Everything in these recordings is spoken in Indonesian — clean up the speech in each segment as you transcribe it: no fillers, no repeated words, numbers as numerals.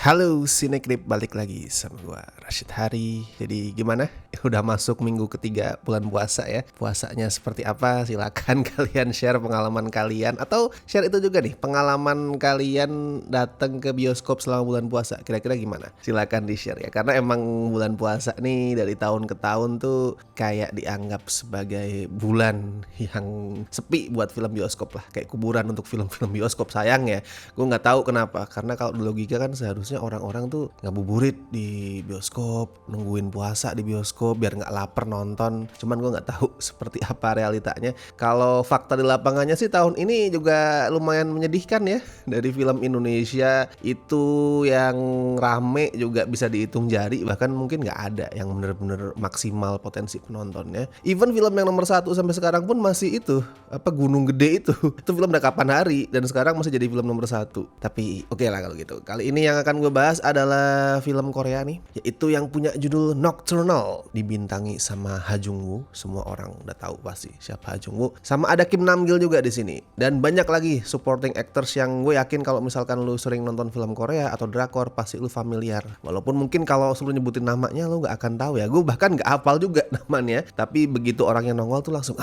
Halo Sinekrip, balik lagi sama gua Rashid Hari. Jadi gimana? Udah masuk minggu ketiga bulan puasa ya. Puasanya seperti apa? Silakan kalian share pengalaman kalian, atau share itu juga nih, pengalaman kalian datang ke bioskop selama bulan puasa. Kira-kira gimana? Silakan di-share ya. Karena emang bulan puasa nih dari tahun ke tahun tuh kayak dianggap sebagai bulan yang sepi buat film bioskop lah. Kayak kuburan untuk film-film bioskop, sayang ya. Gue nggak tahu kenapa. Karena kalau di logika kan seharusnya orang-orang tuh ngabuburit di bioskop, nungguin puasa di bioskop biar nggak lapar nonton. Cuman gue nggak tahu seperti apa realitanya. Kalau fakta di lapangannya sih tahun ini juga lumayan menyedihkan ya. Dari film Indonesia itu yang rame juga bisa dihitung jari, bahkan mungkin nggak ada yang bener-bener maksimal potensi penontonnya. Even film yang nomor 1 sampai sekarang pun masih itu, Gunung Gede itu. Itu film udah kapan hari dan sekarang masih jadi film nomor 1. Tapi oke lah kalau gitu. Kali ini yang akan gue bahas adalah film Korea nih, yaitu yang punya judul Nocturnal, dibintangi sama Ha Jung Woo. Semua orang udah tahu pasti siapa Ha Jung Woo. Sama ada Kim Nam Gil juga di sini. Dan banyak lagi supporting actors yang gue yakin kalau misalkan lu sering nonton film Korea atau drakor pasti lu familiar. Walaupun mungkin kalau lu nyebutin namanya lu nggak akan tahu ya. Gue bahkan nggak hafal juga namanya. Tapi begitu orangnya nongol tuh langsung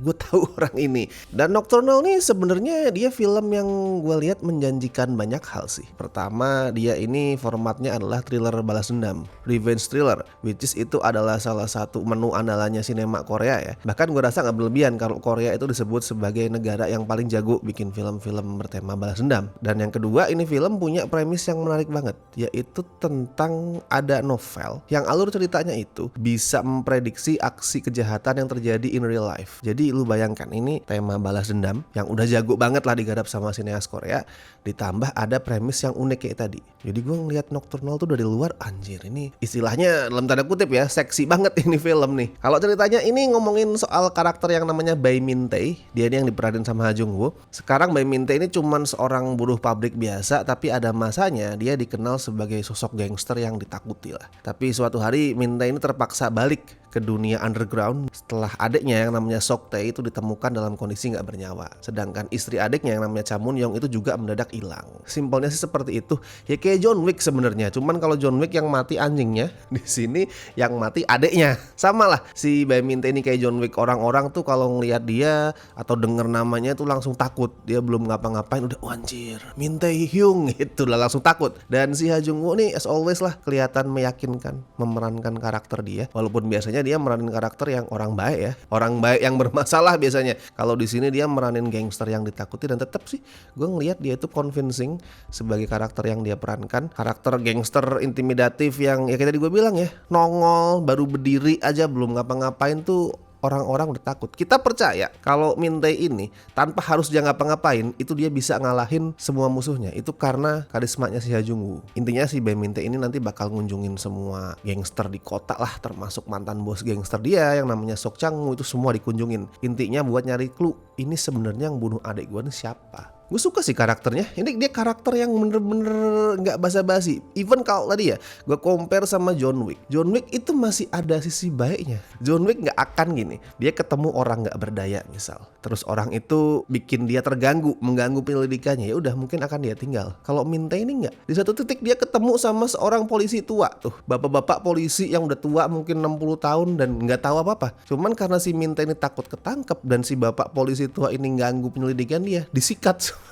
gue tahu orang ini. Dan Nocturnal nih sebenarnya dia film yang gue lihat menjanjikan banyak hal sih. Pertama, dia ini formatnya adalah thriller balas dendam, revenge thriller, which is itu adalah salah satu menu andalannya sinema Korea ya. Bahkan gue rasa nggak berlebihan kalau Korea itu disebut sebagai negara yang paling jago bikin film-film bertema balas dendam. Dan yang kedua, ini film punya premis yang menarik banget, yaitu tentang ada novel yang alur ceritanya itu bisa memprediksi aksi kejahatan yang terjadi in real life. Jadi lu bayangkan, ini tema balas dendam yang udah jago banget lah digarap sama sineas Korea, ditambah ada premis yang unik kayak tadi. Jadi gue ngeliat Nocturnal tuh dari luar, anjir ini istilahnya dalam tanda kutip ya, seksi banget ini film nih. Kalau ceritanya ini ngomongin soal karakter yang namanya Bae Min Tae, dia ini yang diperanin sama Ha Jung Woo. Sekarang Bae Min Tae ini cuman seorang buruh pabrik biasa, tapi ada masanya dia dikenal sebagai sosok gangster yang ditakuti lah. Tapi suatu hari Min Tae ini terpaksa balik ke dunia underground setelah adiknya yang namanya Sok Tae itu ditemukan dalam kondisi nggak bernyawa. Sedangkan istri adiknya yang namanya Cha Mun Yong itu juga mendadak hilang. Simpelnya sih seperti itu. Ya kayak John Wick sebenarnya. Cuman kalau John Wick yang mati anjingnya, di sini yang mati adiknya. Sama lah si Bae Min Tae ini kayak John Wick. Orang-orang tuh kalau ngelihat dia atau denger namanya tuh langsung takut. Dia belum ngapa-ngapain udah anjir, Min Tae Hyung itu lah langsung takut. Dan si Ha Jung Woo nih as always lah kelihatan meyakinkan memerankan karakter dia. Walaupun biasanya dia meranin karakter yang orang baik ya, orang baik yang bermasalah biasanya. Kalau di sini dia meranin gangster yang ditakuti, dan tetap sih gue ngelihat dia itu convincing sebagai karakter yang dia perankan. Karakter gangster intimidatif yang ya kayak tadi gue bilang ya, nongol baru berdiri aja belum ngapa-ngapain tuh orang-orang udah takut. Kita percaya kalau Min Tae ini tanpa harus dia ngapa-ngapain itu dia bisa ngalahin semua musuhnya. Itu karena karismanya si Ha Jung Woo. Intinya si Bae Min Tae ini nanti bakal ngunjungin semua gangster di kota lah, termasuk mantan bos gangster dia yang namanya Sok Chang Woo, itu semua dikunjungin. Intinya buat nyari clue, ini sebenarnya yang bunuh adik gue nih siapa. Gue suka sih karakternya. Ini dia karakter yang bener-bener gak basa-basi. Even kalau tadi ya gue compare sama John Wick, John Wick itu masih ada sisi baiknya. John Wick gak akan gini, dia ketemu orang gak berdaya misal, terus orang itu bikin dia terganggu, mengganggu penyelidikannya, ya udah mungkin akan dia tinggal. Kalau Min Tae ini enggak. Di satu titik dia ketemu sama seorang polisi tua tuh, bapak-bapak polisi yang udah tua mungkin 60 tahun dan nggak tahu apa-apa. Cuman karena si Min Tae ini takut ketangkep dan si bapak polisi tua ini ganggu penyelidikan dia, disikat.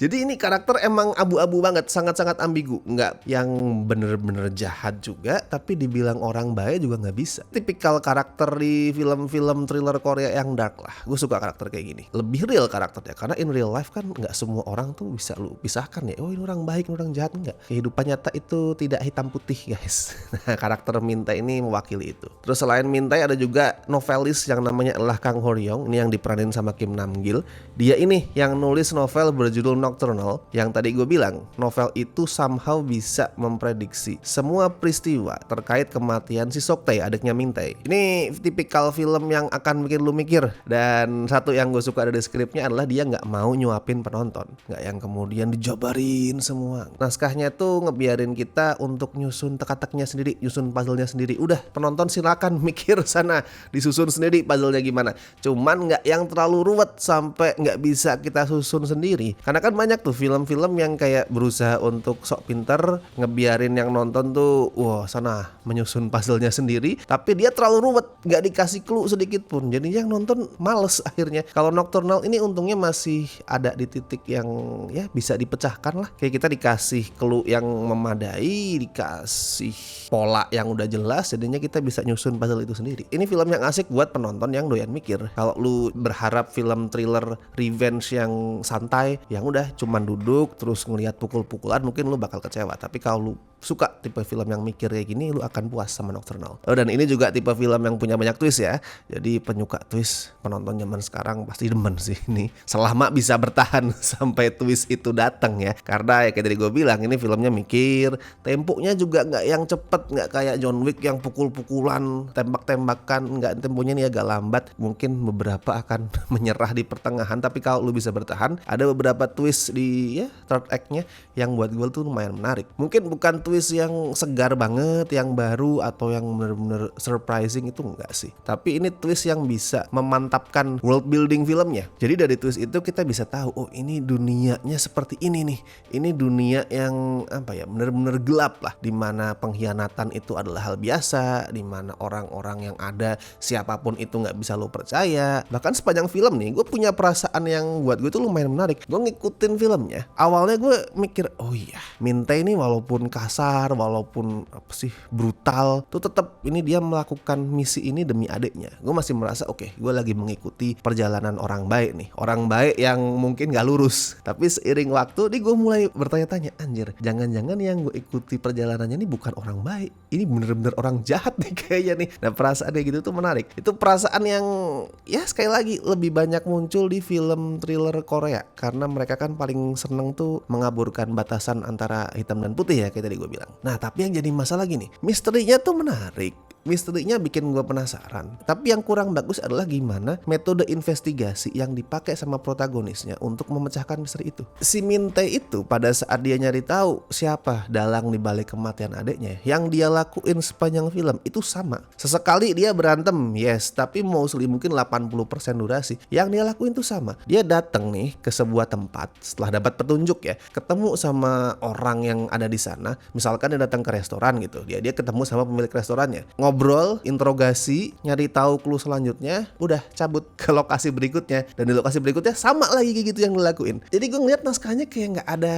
Jadi ini karakter emang abu-abu banget, sangat-sangat ambigu. Nggak yang bener-bener jahat juga, tapi dibilang orang baik juga nggak bisa. Tipikal karakter di film-film thriller Korea yang dark lah. Gue suka karakter kayak gini, lebih real karakternya. Karena in real life kan nggak semua orang tuh bisa lu pisahkan ya, oh ini orang baik, ini orang jahat. Nggak, kehidupan nyata itu tidak hitam putih guys. Nah karakter Min Tae ini mewakili itu. Terus selain Min Tae ada juga novelis yang namanya adalah Kang Ho Ryong. Ini yang diperanin sama Kim Nam Gil. Dia ini yang nulis novel berjudul Nocturnal. Yang tadi gue bilang, novel itu somehow bisa memprediksi semua peristiwa terkait kematian si Sok Tae, adiknya Min Tae. Ini tipikal film yang akan bikin lu mikir. Dan satu yang gue suka dari skripnya adalah dia nggak mau nyuapin penonton, nggak yang kemudian dijabarin semua. Naskahnya tuh ngebiarin kita untuk nyusun teka-tekinya sendiri, nyusun puzzle-nya sendiri. Udah penonton silakan mikir sana, disusun sendiri puzzle-nya gimana. Cuman nggak yang terlalu terlalu ruwet sampai nggak bisa kita susun sendiri. Karena kan banyak tuh film-film yang kayak berusaha untuk sok pinter, ngebiarin yang nonton tuh wah sana menyusun puzzle-nya sendiri, tapi dia terlalu ruwet, nggak dikasih clue sedikit pun. Jadi yang nonton males akhirnya. Kalau Nocturnal ini untungnya masih ada di titik yang ya bisa dipecahkan lah. Kayak kita dikasih clue yang memadai, dikasih pola yang udah jelas, jadinya kita bisa nyusun puzzle itu sendiri. Ini film yang asik buat penonton yang doyan mikir. Kalau lu berharap film thriller revenge yang santai, yang udah cuman duduk terus ngelihat pukul-pukulan, mungkin lu bakal kecewa. Tapi kalau lu suka tipe film yang mikir kayak gini, lu akan puas sama Nocturnal. Oh, dan ini juga tipe film yang punya banyak twist ya. Jadi penyuka twist, penonton zaman sekarang pasti demen sih ini. Selama bisa bertahan sampai twist itu datang ya. Karena ya kayak tadi gue bilang, ini filmnya mikir, temponya juga nggak yang cepet, nggak kayak John Wick yang pukul-pukulan, tembak-tembakan, nggak, temponya nih agak lambat. Mungkin beberapa akan menyerah di pertengahan, tapi kalau lu bisa bertahan, ada beberapa twist di ya third act-nya yang buat gue tuh lumayan menarik. Mungkin bukan twist yang segar banget, yang baru atau yang bener-bener surprising, itu enggak sih. Tapi ini twist yang bisa memantapkan world building filmnya. Jadi dari twist itu kita bisa tahu, oh ini dunianya seperti ini nih. Ini dunia yang apa ya, bener-bener gelap lah, dimana pengkhianatan itu adalah hal biasa, dimana orang-orang yang ada siapapun itu nggak bisa lo percaya. Bahkan sepanjang film nih, gue punya perasaan yang buat gue tuh lumayan menarik. Gue ngikutin filmnya. Awalnya gue mikir, oh iya, Minta ini walaupun kasar, walaupun apa sih brutal, tuh tetap ini dia melakukan misi ini demi adiknya. Gue masih merasa oke, gue lagi mengikuti perjalanan orang baik nih, orang baik yang mungkin gak lurus. Tapi seiring waktu nih gue mulai bertanya-tanya, anjir, jangan-jangan yang gue ikuti perjalanannya ini bukan orang baik, ini bener-bener orang jahat nih kayaknya nih. Nah perasaan kayak gitu tuh menarik. Itu perasaan yang ya sekali lagi lebih banyak muncul di film thriller Korea, karena mereka kan paling seneng tuh mengaburkan batasan antara hitam dan putih ya, kayak tadi gue bilang. Nah tapi yang jadi masalah gini, misterinya tuh menarik, misterinya bikin gue penasaran. Tapi yang kurang bagus adalah gimana metode investigasi yang dipakai sama protagonisnya untuk memecahkan misteri itu. Si Mintae itu pada saat dia nyari tahu siapa dalang di balik kematian adiknya, yang dia lakuin sepanjang film itu sama. Sesekali dia berantem, yes, tapi mostly mungkin 80% durasi yang dia lakuin tuh sama. Dia datang nih ke sebuah tempat setelah dapat petunjuk ya, ketemu sama orang yang ada di sana. Misalkan dia datang ke restoran gitu, dia ketemu sama pemilik restorannya, ngobrol, interogasi, nyari tahu clue selanjutnya, udah cabut ke lokasi berikutnya, dan di lokasi berikutnya sama lagi kayak gitu yang dilakuin. Jadi gue ngeliat naskahnya kayak nggak ada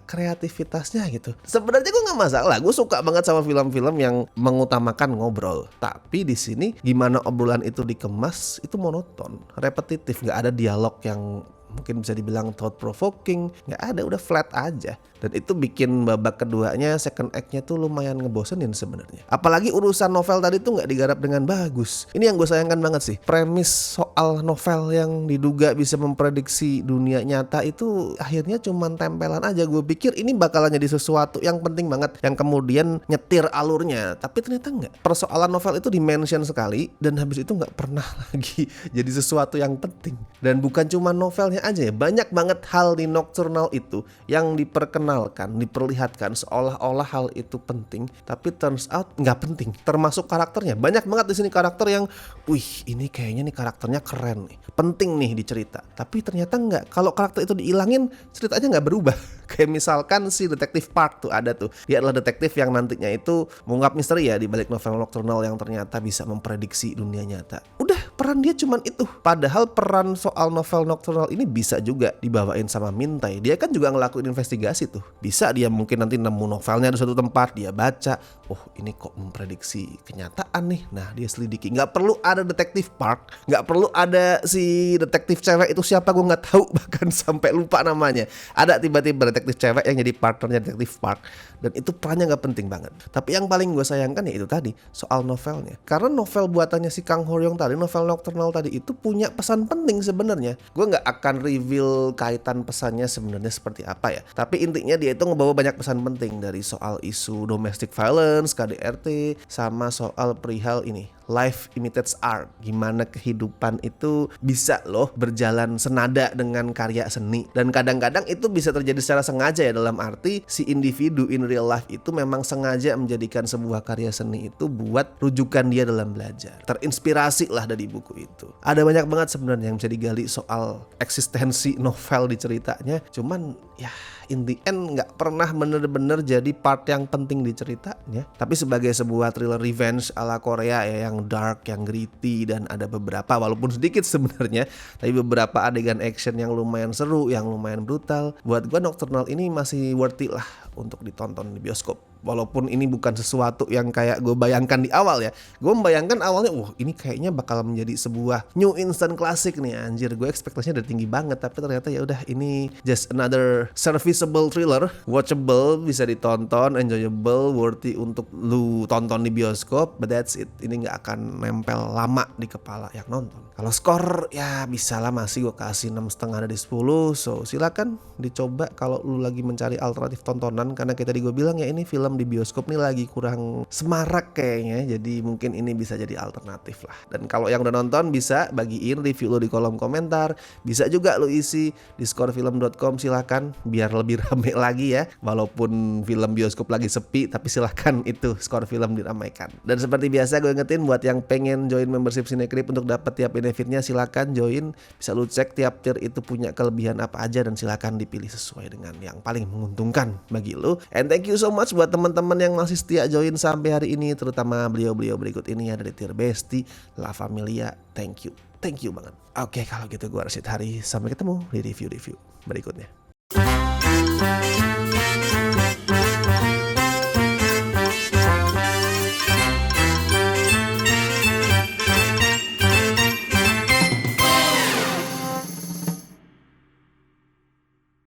kreativitasnya gitu. Sebenarnya gue nggak masalah, gue suka banget sama film-film yang mengutamakan ngobrol. Tapi di sini gimana obrolan itu dikemas itu monoton, repetitif, nggak ada dialog yang mungkin bisa dibilang thought provoking, nggak ada, udah flat aja. Dan itu bikin babak keduanya, second act-nya tuh lumayan ngebosenin sebenarnya. Apalagi urusan novel tadi tuh nggak digarap dengan bagus. Ini yang gue sayangkan banget sih. Premis soal novel yang diduga bisa memprediksi dunia nyata itu akhirnya cuman tempelan aja. Gue pikir ini bakalan jadi sesuatu yang penting banget, yang kemudian nyetir alurnya. Tapi ternyata nggak. Persoalan novel itu dimention sekali, dan habis itu nggak pernah lagi jadi sesuatu yang penting. Dan bukan cuma novelnya aja ya, banyak banget hal di Nocturnal itu yang diperlihatkan seolah-olah hal itu penting, tapi turns out nggak penting. Termasuk karakternya, banyak banget di sini karakter yang, wih ini kayaknya nih karakternya keren nih, penting nih di cerita, tapi ternyata nggak. Kalau karakter itu dihilangin, ceritanya nggak berubah. Kayak misalkan si detektif Park tuh ada tuh, dia adalah detektif yang nantinya itu mengungkap misteri ya di balik novel Nocturnal yang ternyata bisa memprediksi dunia nyata. Udah, peran dia cuman itu. Padahal peran soal novel Nocturnal ini bisa juga dibawain sama Mintae. Dia kan juga ngelakuin investigasi tuh. Bisa dia mungkin nanti nemu novelnya di suatu tempat, dia baca, oh ini kok memprediksi kenyataan nih. Nah dia selidiki. Nggak perlu ada detektif Park, nggak perlu ada si detektif cewek itu siapa gue nggak tahu, bahkan sampai lupa namanya. Ada tiba-tiba detektif cewek yang jadi partnernya detektif Park, dan itu perannya nggak penting banget. Tapi yang paling gue sayangkan ya itu tadi soal novelnya. Karena novel buatannya si Kang Ho Ryong tadi, novel Nocturnal tadi itu punya pesan penting sebenarnya. Gue nggak akan reveal kaitan pesannya sebenarnya seperti apa ya. Tapi intinya dia itu ngebawa banyak pesan penting, dari soal isu domestic violence, KDRT, sama soal perihal ini life imitates art. Gimana kehidupan itu bisa loh berjalan senada dengan karya seni. Dan kadang-kadang itu bisa terjadi secara sengaja ya, dalam arti si individu in real life itu memang sengaja menjadikan sebuah karya seni itu buat rujukan dia dalam belajar. Terinspirasi lah dari buku itu. Ada banyak banget sebenarnya yang bisa digali soal eksistensi novel di ceritanya. Cuman ya in the end nggak pernah bener-bener jadi part yang penting di ceritanya. Tapi sebagai sebuah thriller revenge ala Korea ya, yang dark, yang gritty, dan ada beberapa, walaupun sedikit sebenarnya, tapi beberapa adegan action yang lumayan seru, yang lumayan brutal. Buat gue Nocturnal ini masih worthy lah untuk ditonton di bioskop. Walaupun ini bukan sesuatu yang kayak gue bayangkan di awal ya. Gue membayangkan awalnya, wah ini kayaknya bakal menjadi sebuah new instant classic nih, anjir. Gue ekspektasinya udah tinggi banget, tapi ternyata ya udah, ini just another serviceable thriller, watchable, bisa ditonton, enjoyable, worthy untuk lu tonton di bioskop. But that's it. Ini nggak akan nempel lama di kepala yang nonton. Kalau skor ya bisa lah, masih gue kasih 6,5 dari 10. So silakan dicoba kalau lu lagi mencari alternatif tontonan, karena kayak tadi gue bilang ya, ini film di bioskop nih lagi kurang semarak kayaknya, jadi mungkin ini bisa jadi alternatif lah. Dan kalau yang udah nonton bisa bagiin review lo di kolom komentar, bisa juga lo isi di scorefilm.com, silakan biar lebih rame lagi ya. Walaupun film bioskop lagi sepi, tapi silakan itu Skor Film diramaikan. Dan seperti biasa gue ingetin, buat yang pengen join membership Cinecrip untuk dapat tiap benefitnya, silakan join. Bisa lu cek tiap tier itu punya kelebihan apa aja, dan silakan dipilih sesuai dengan yang paling menguntungkan bagi lu. And thank you so much buat teman-teman yang masih setia join sampai hari ini, terutama beliau-beliau berikut ini ya, dari tier Besti, La Familia. Thank you banget. Oke, kalau gitu gue Rashid Hari, sampai ketemu di review-review berikutnya.